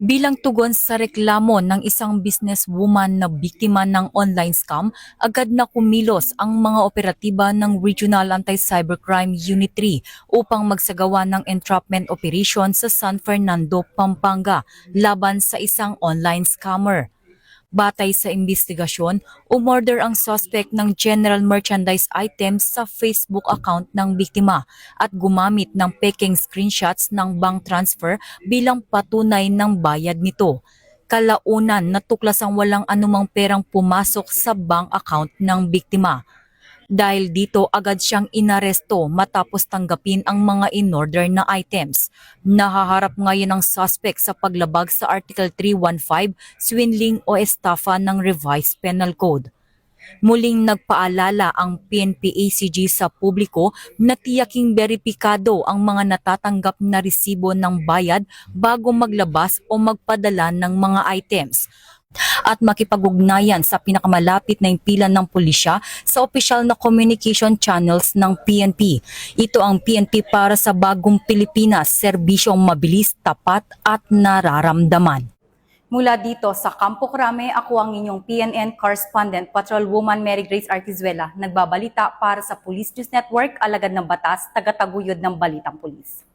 Bilang tugon sa reklamo ng isang businesswoman na biktima ng online scam, agad na kumilos ang mga operatiba ng Regional Anti-Cybercrime Unit 3 upang magsagawa ng entrapment operation sa San Fernando, Pampanga laban sa isang online scammer. Batay sa investigasyon, umorder ang suspect ng general merchandise items sa Facebook account ng biktima at gumamit ng peking screenshots ng bank transfer bilang patunay ng bayad nito. Kalaunan, natuklasang walang anumang perang pumasok sa bank account ng biktima. Dahil dito agad siyang inaresto matapos tanggapin ang mga in-order na items. Nahaharap ngayon ang suspect sa paglabag sa Article 315, swindling o estafa ng Revised Penal Code. Muling nagpaalala ang PNP-ACG sa publiko na tiyaking beripikado ang mga natatanggap na resibo ng bayad bago maglabas o magpadala ng mga items at makipag-ugnayan sa pinakamalapit na impilan ng pulisya sa opisyal na communication channels ng PNP. Ito ang PNP para sa bagong Pilipinas, serbisyong mabilis, tapat at nararamdaman. Mula dito sa Campo Crame, ako ang inyong PNN correspondent, Patrolwoman Mary Grace Artizuela, nagbabalita para sa Police News Network, alagad ng batas, tagataguyod ng Balitang Pulis.